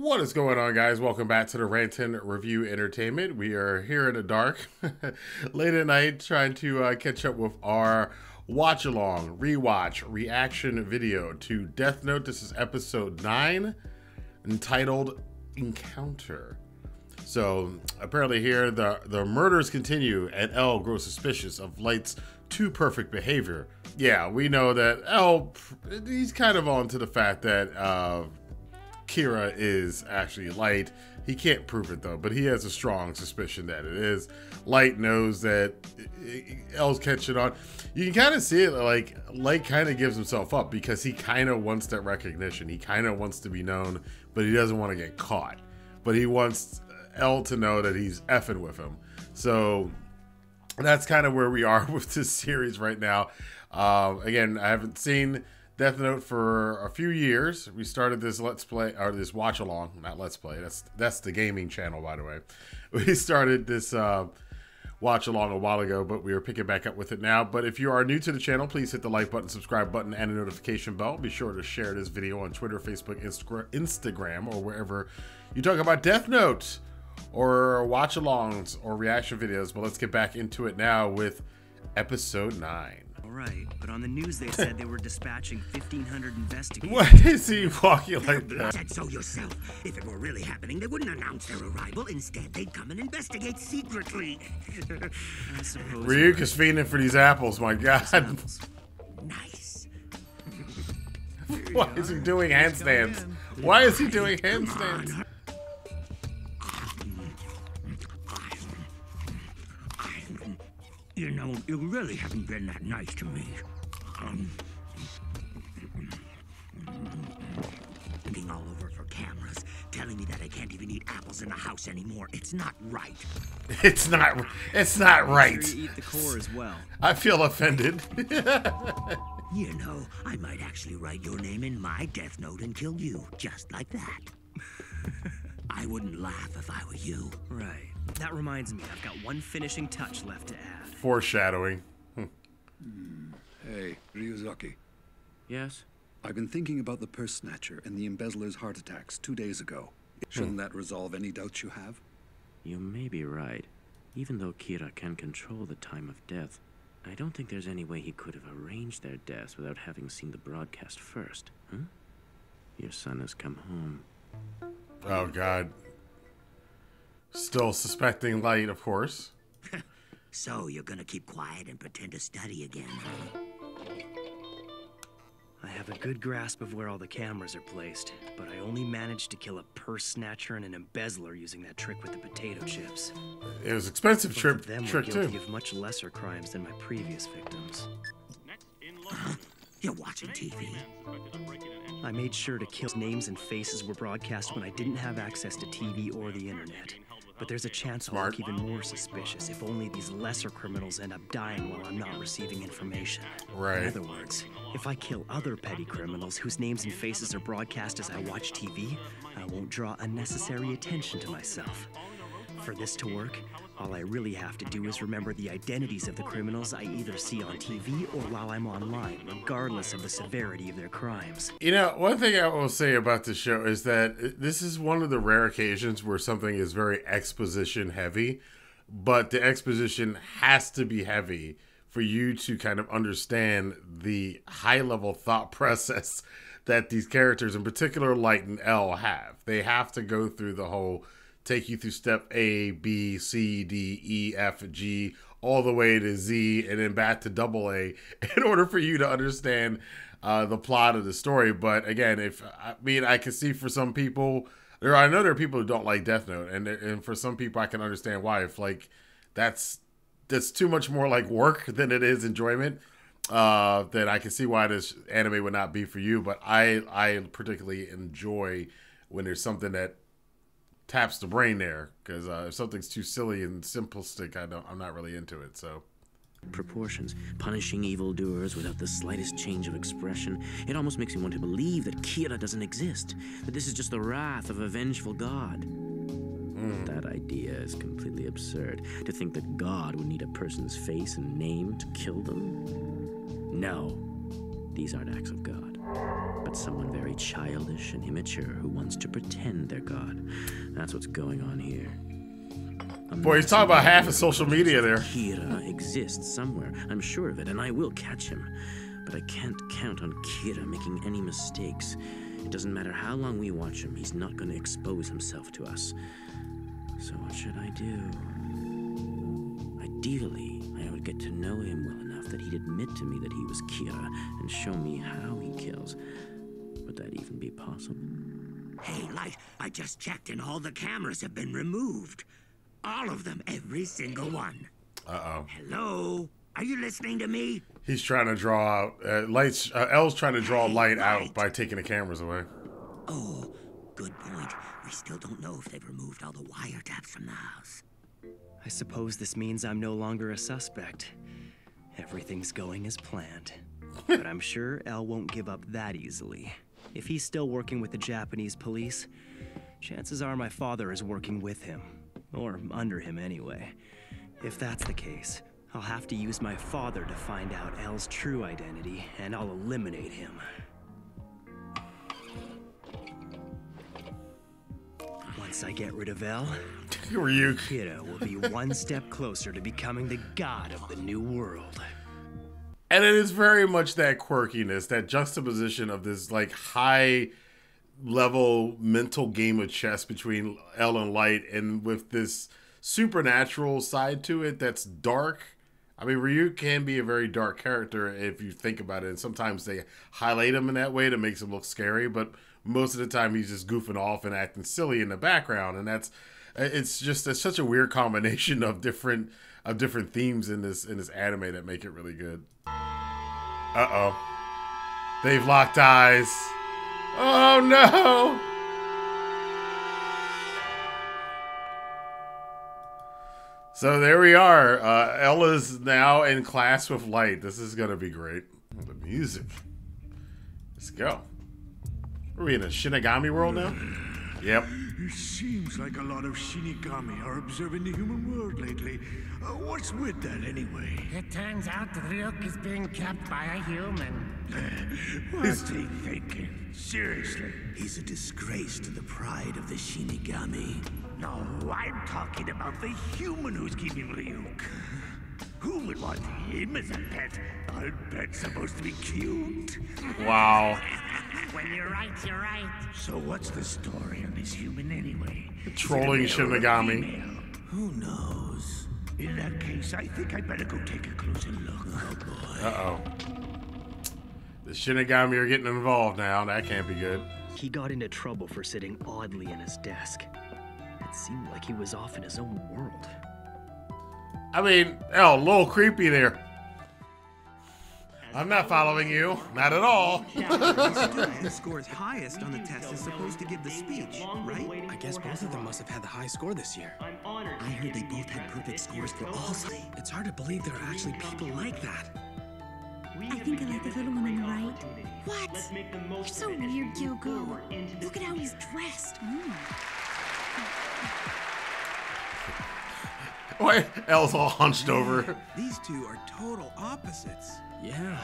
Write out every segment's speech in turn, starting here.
What is going on, guys? Welcome back to the Rantin Review Entertainment. We are here in the dark, late at night, trying to catch up with our watch-along, rewatch, reaction video to Death Note. This is episode 9, entitled Encounter. So, apparently here, the murders continue, and L grows suspicious of Light's too perfect behavior. Yeah, we know that L, he's kind of on to the fact that, Kira is actually Light. He can't prove it though, but he has a strong suspicion that it is. Light knows that L's catching on. You can kind of see it, like Light kind of gives himself up because he kind of wants that recognition. He kind of wants to be known, but he doesn't want to get caught. But he wants L to know that he's effing with him. So that's kind of where we are with this series right now. Again, I haven't seen Death Note for a few years. We started this Let's Play, or this watch along, not Let's Play. That's the gaming channel, by the way. We started this watch along a while ago, but we are picking back up with it now. But if you are new to the channel, please hit the like button, subscribe button, and the notification bell. Be sure to share this video on Twitter, Facebook, Instagram, or wherever you talk about Death Note or watch alongs or reaction videos. But let's get back into it now with episode 9. Right, but on the news they said they were dispatching 1,500 investigators. Why is he walking like that? Said so yourself. If it were really happening, they wouldn't announce their arrival. Instead, they'd come and investigate secretly. I suppose Ryuk is fiending for these apples, my god. Nice. Why is he doing handstands? Why is he doing handstands? You know, you really haven't been that nice to me. Looking all over for cameras, telling me that I can't even eat apples in the house anymore. It's not right. It's not right. sure you eat the core as well. I feel offended. You know, I might actually write your name in my death note and kill you, just like that. I wouldn't laugh if I were you. Right. That reminds me, I've got one finishing touch left to add. Foreshadowing. Hey, Ryuzaki. Yes? I've been thinking about the purse snatcher and the embezzler's heart attacks 2 days ago. Shouldn't that resolve any doubts you have? You may be right. Even though Kira can control the time of death, I don't think there's any way he could have arranged their deaths without having seen the broadcast first. Huh? Your son has come home. Oh god. Still suspecting Light, of course. So you're gonna keep quiet and pretend to study again, huh? I have a good grasp of where all the cameras are placed, but I only managed to kill a purse snatcher and an embezzler using that trick with the potato chips. It was expensive Both trick of them were too. guilty of much lesser crimes than my previous victims. You're watching TV. I made sure to kill names and faces were broadcast when I didn't have access to TV or the internet. But there's a chance I'll look even more suspicious if only these lesser criminals end up dying while I'm not receiving information. Right. In other words, if I kill other petty criminals whose names and faces are broadcast as I watch TV, I won't draw unnecessary attention to myself. For this to work, all I really have to do is remember the identities of the criminals I either see on TV or while I'm online, regardless of the severity of their crimes. You know, one thing I will say about this show is that this is one of the rare occasions where something is very exposition heavy, but the exposition has to be heavy for you to kind of understand the high level thought process that these characters, in particular Light and L, have. They have to go through the whole take you through step A, B, C, D, E, F, G, all the way to Z, and then back to double A in order for you to understand the plot of the story. But again, I can see for some people, I know there are people who don't like Death Note, and for some people I can understand why. If like that's too much more like work than it is enjoyment, then I can see why this anime would not be for you. But I particularly enjoy when there's something that taps the brain there, because if something's too silly and simplistic, I'm not really into it. So Proportions, punishing evildoers without the slightest change of expression. It almost makes you want to believe that Kira doesn't exist, that this is just the wrath of a vengeful god. That idea is completely absurd. To think that God would need a person's face and name to kill them? No, these aren't acts of God. but someone very childish and immature who wants to pretend they're God. That's what's going on here. Boy, he's talking about half of social media there. Kira exists somewhere. I'm sure of it, and I will catch him. But I can't count on Kira making any mistakes. It doesn't matter how long we watch him, he's not going to expose himself to us. So what should I do? Ideally, I would get to know him well enough that he'd admit to me that he was Kira and show me how he kills. Would that even be possible? Hey, Light, I just checked and all the cameras have been removed. All of them, every single one. Uh-oh. Hello? Are you listening to me? He's trying to draw out L's trying to draw light out by taking the cameras away. Oh, good point. We still don't know if they've removed all the wiretaps from the house. I suppose this means I'm no longer a suspect. Everything's going as planned. But I'm sure L won't give up that easily. If he's still working with the Japanese police, chances are my father is working with him. Or under him anyway. If that's the case, I'll have to use my father to find out L's true identity, and I'll eliminate him. Once I get rid of L, Ryuk. Kira will be one step closer to becoming the god of the new world. And it is very much that quirkiness, that juxtaposition of this like high level mental game of chess between L and Light, and with this supernatural side to it that's dark. I mean, Ryuk can be a very dark character if you think about it, and sometimes they highlight him in that way to make him look scary, but most of the time he's just goofing off and acting silly in the background, and it's such a weird combination of different themes in this anime that make it really good. Uh-oh. They've locked eyes. Oh no! So there we are. Ella's now in class with Light. This is gonna be great. The music. Let's go. Are we in a Shinigami world now? Yep. It seems like a lot of Shinigami are observing the human world lately. What's with that anyway? It turns out that Ryuk is being kept by a human. What's he thinking? Seriously? He's a disgrace to the pride of the Shinigami. No, I'm talking about the human who's keeping Ryuk. Who would want him as a pet? I bet supposed to be cute. Wow. When you're right, you're right. So what's the story on this human anyway? Trolling Is it a male or a Shinigami. female? Who knows? In that case, I think I'd better go take a closer look. Oh boy. Uh-oh. The Shinigami are getting involved now. That can't be good. He got into trouble for sitting oddly in his desk. It seemed like he was off in his own world. I mean, a little creepy there. I'm not following you. Not at all. The student who scores highest on the test is supposed to give the speech, right? I guess both of them must have had the high score this year. I heard they both had perfect scores for all sides. It's hard to believe there are actually people like that. I think I like the little one on the right. What? You're so weird, Gyoko. Look at how he's dressed. Why? L's all hunched over. These two are total opposites. Yeah.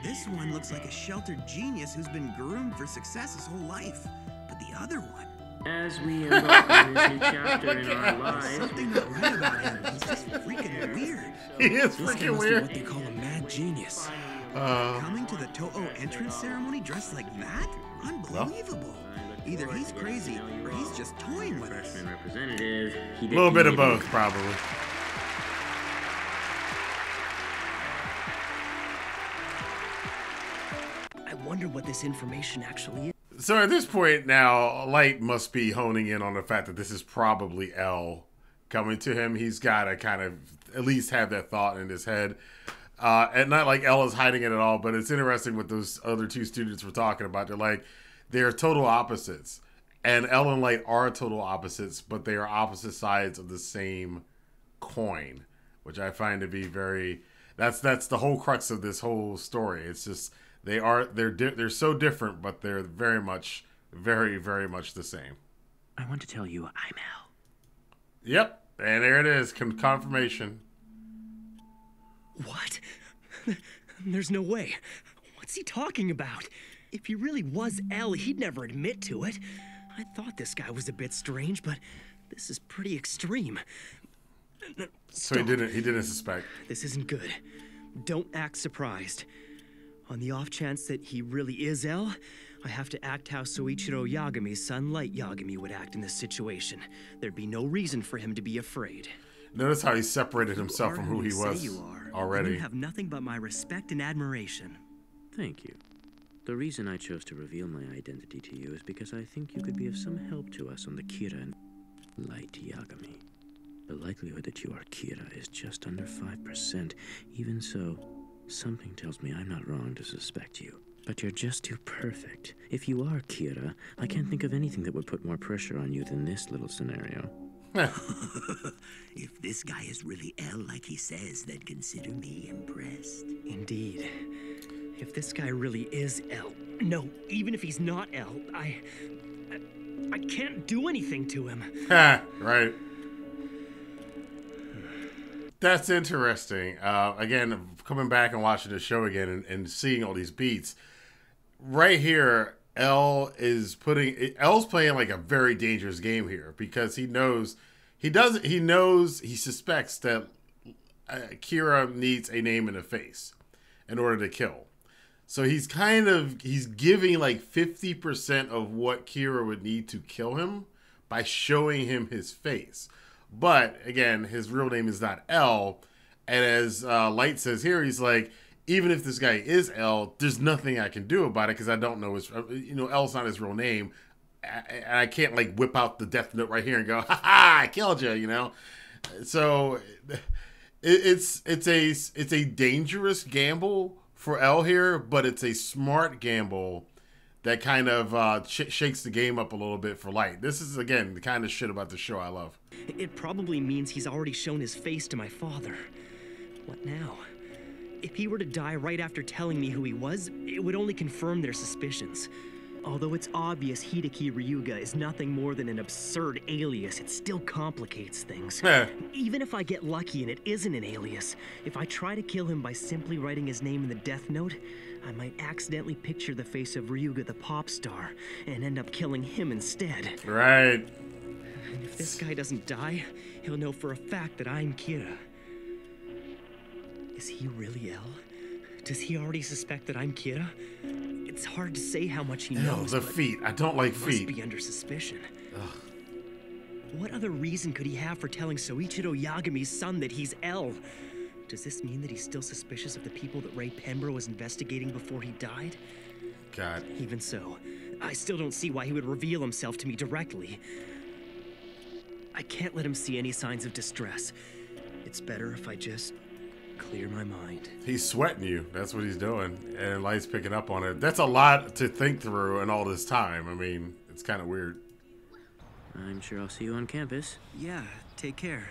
This one looks like a sheltered genius who's been groomed for success his whole life. But the other one... As we embark on this new chapter in our lives, Something not right about him. He's just freaking weird. He is This guy freaking must be weird. what they call a mad genius. Coming to the Toho entrance ceremony dressed like that? Unbelievable. Either he's crazy or he's just toying with us. representative. He A little bit of both, probably. I wonder what this information actually is. So at this point now, Light must be honing in on the fact that this is probably L coming to him. He's got to kind of at least have that thought in his head. And not like L is hiding it at all, but it's interesting what those other two students were talking about. They're total opposites. And L and Light are total opposites, but they are opposite sides of the same coin, which I find to be very... That's the whole crux of this whole story. It's just... They're so different, but they're very much the same. I want to tell you, I'm Al. Yep, and there it is, confirmation. What? There's no way. What's he talking about? If he really was L, he'd never admit to it. I thought this guy was a bit strange, but this is pretty extreme. So he didn't suspect. This isn't good. Don't act surprised. On the off chance that he really is L, I have to act how Soichiro Yagami's son Light Yagami would act in this situation. There'd be no reason for him to be afraid. Notice how he separated himself from who he was already. You have nothing but my respect and admiration. Thank you. The reason I chose to reveal my identity to you is because I think you could be of some help to us on the Kira and Light Yagami. The likelihood that you are Kira is just under 5%. Even so, something tells me I'm not wrong to suspect you. But you're just too perfect. If you are Kira, I can't think of anything that would put more pressure on you than this little scenario. If this guy is really L like he says, then consider me impressed. Indeed. If this guy really is L, no, even if he's not L, I can't do anything to him. Right. That's interesting. Again, coming back and watching the show again and seeing all these beats. Right here, L's playing like a very dangerous game here because he suspects that Kira needs a name and a face in order to kill. So he's giving like 50% of what Kira would need to kill him by showing him his face. But again, his real name is not L. And as Light says here, he's like, even if this guy is L, there's nothing I can do about it because I don't know his, L's not his real name. And I can't like whip out the death note right here and go, ha ha, I killed you, So it's a dangerous gamble for L here, but it's a smart gamble that kind of shakes the game up a little bit for Light. This is, again, the kind of shit about the show I love. It probably means he's already shown his face to my father. What now? If he were to die right after telling me who he was, it would only confirm their suspicions. Although it's obvious Hideki Ryuga is nothing more than an absurd alias, it still complicates things. Even if I get lucky and it isn't an alias, if I try to kill him by simply writing his name in the death note, I might accidentally picture the face of Ryuga the pop star and end up killing him instead. Right. And if this guy doesn't die, he'll know for a fact that I'm Kira. Is he really L? Does he already suspect that I'm Kira? It's hard to say how much he knows. The feet. I don't like feet. Must be under suspicion. Ugh. What other reason could he have for telling Soichiro Yagami's son that he's L? Does this mean that he's still suspicious of the people that Ray Pembroke was investigating before he died? God. Even so, I still don't see why he would reveal himself to me directly. I can't let him see any signs of distress. It's better if I just clear my mind. He's sweating you. That's what he's doing. And Light's picking up on it. That's a lot to think through in all this time. I mean, it's kind of weird. I'm sure I'll see you on campus. Yeah, take care.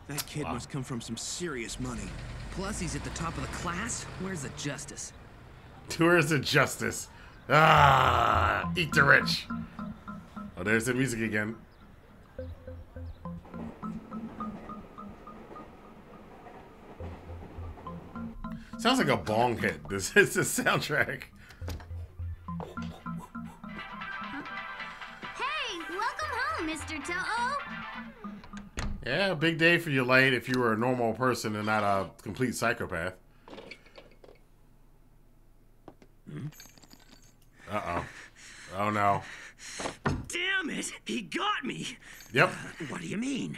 That kid must come from some serious money. Plus, he's at the top of the class. Where's the justice? Where's the justice? Ah, eat the rich. Oh, there's the music again. Sounds like a bong hit. This is the soundtrack. Hey, welcome home, Mr. Toho. Yeah, big day for you, Light, if you were a normal person and not a complete psychopath. Uh-oh. Oh, no. Damn it! He got me! Yep. What do you mean?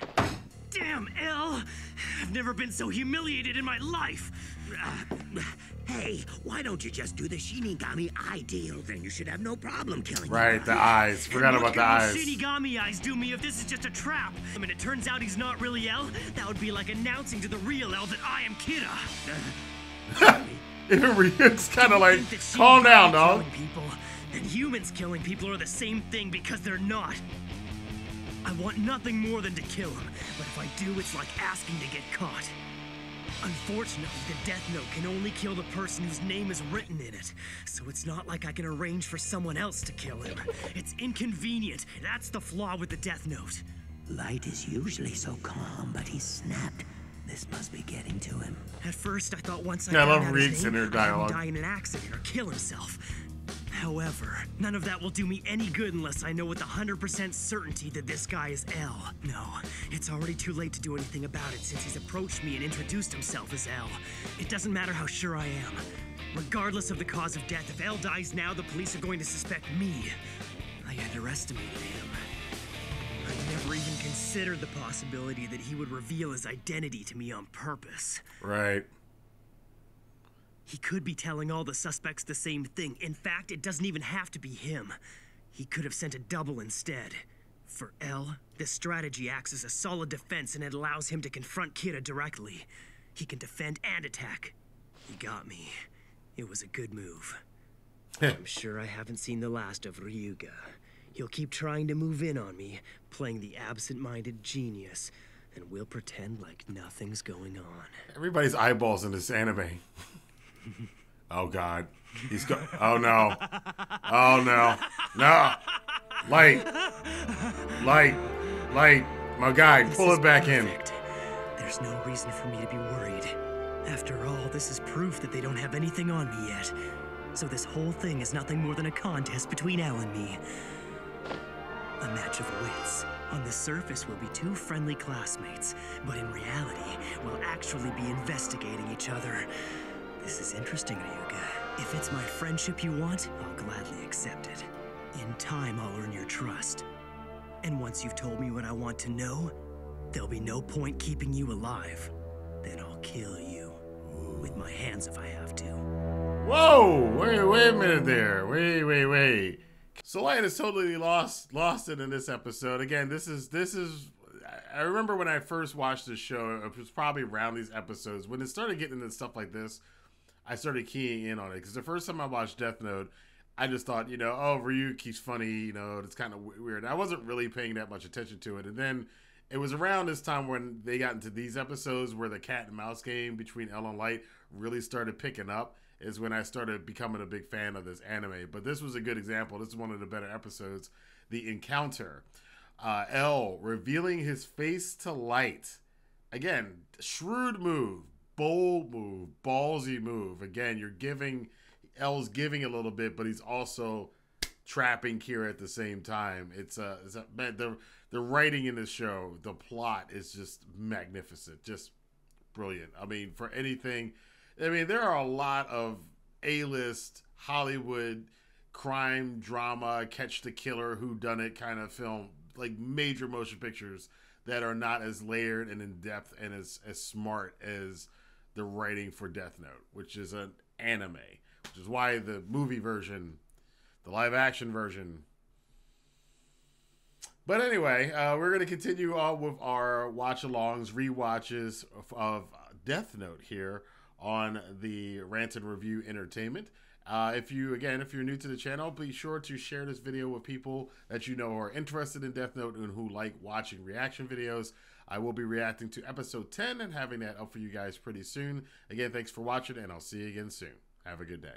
Damn, L! I've never been so humiliated in my life! Hey, why don't you just do the Shinigami eye deal? Then you should have no problem killing Right, the eyes. Forgot about the eyes. What can Shinigami eyes do me if this is just a trap? I mean, it turns out he's not really L. That would be like announcing to the real L that I am Kira. Even Ryuk's kind of like, calm down, dog. People, and humans killing people are the same thing because they're not. I want nothing more than to kill him, but if I do, it's like asking to get caught. Unfortunately, the death note can only kill the person whose name is written in it, so it's not like I can arrange for someone else to kill him. It's inconvenient. That's the flaw with the death note. Light is usually so calm, but he snapped. This must be getting to him. At first, I thought once I Yeah, I found love out his Ryuk's name, in her I'd dialogue. die in an accident or kill himself. However, none of that will do me any good unless I know with 100% certainty that this guy is L. No, it's already too late to do anything about it since he's approached me and introduced himself as L. It doesn't matter how sure I am. Regardless of the cause of death, if L dies now, the police are going to suspect me. I underestimated him. I never even considered the possibility that he would reveal his identity to me on purpose. Right. He could be telling all the suspects the same thing. In fact, it doesn't even have to be him. He could have sent a double instead. For L, this strategy acts as a solid defense and it allows him to confront Kira directly. He can defend and attack. He got me. It was a good move. I'm sure I haven't seen the last of Ryuk. He'll keep trying to move in on me, playing the absent-minded genius, and we'll pretend like nothing's going on. Everybody's eyeballs in this anime. Oh God, he's go. Oh no. Oh no. No. Light. My guy, pull it back in. There's no reason for me to be worried. After all, this is proof that they don't have anything on me yet. So this whole thing is nothing more than a contest between Elle and me. A match of wits. On the surface, we'll be two friendly classmates, but in reality, we'll actually be investigating each other. This is interesting, Ryuk. If it's my friendship you want, I'll gladly accept it. In time, I'll earn your trust. And once you've told me what I want to know, there'll be no point keeping you alive. Then I'll kill you. With my hands if I have to. Whoa! Wait a minute there. Wait. So Light is totally lost it in this episode. Again, this is. I remember when I first watched this show, it was probably around these episodes. When it started getting into stuff like this, I started keying in on it. Because the first time I watched Death Note, I just thought, oh, Ryuk, he's funny, it's kind of weird. I wasn't really paying that much attention to it. And then it was around this time when they got into these episodes where the cat and mouse game between Elle and Light really started picking up, is when I started becoming a big fan of this anime. But this was a good example. This is one of the better episodes. The encounter. L revealing his face to Light. Again, shrewd move, bold move, ballsy move. Again, L's giving a little bit, but he's also trapping Kira at the same time. The writing in this show, the plot is just magnificent, just brilliant. I mean, for anything, there are a lot of A-list Hollywood crime drama, catch the killer, whodunit kind of film, like major motion pictures that are not as layered and in depth and as smart as the writing for Death Note, which is an anime, which is why the movie version, the live action version. But anyway, we're going to continue on with our watch-alongs, rewatches of Death Note here on the Rantin Review Entertainment. If you're new to the channel, be sure to share this video with people that you know are interested in Death Note and who like watching reaction videos. I will be reacting to episode 10 and having that up for you guys pretty soon. Again, thanks for watching, and I'll see you again soon. Have a good day.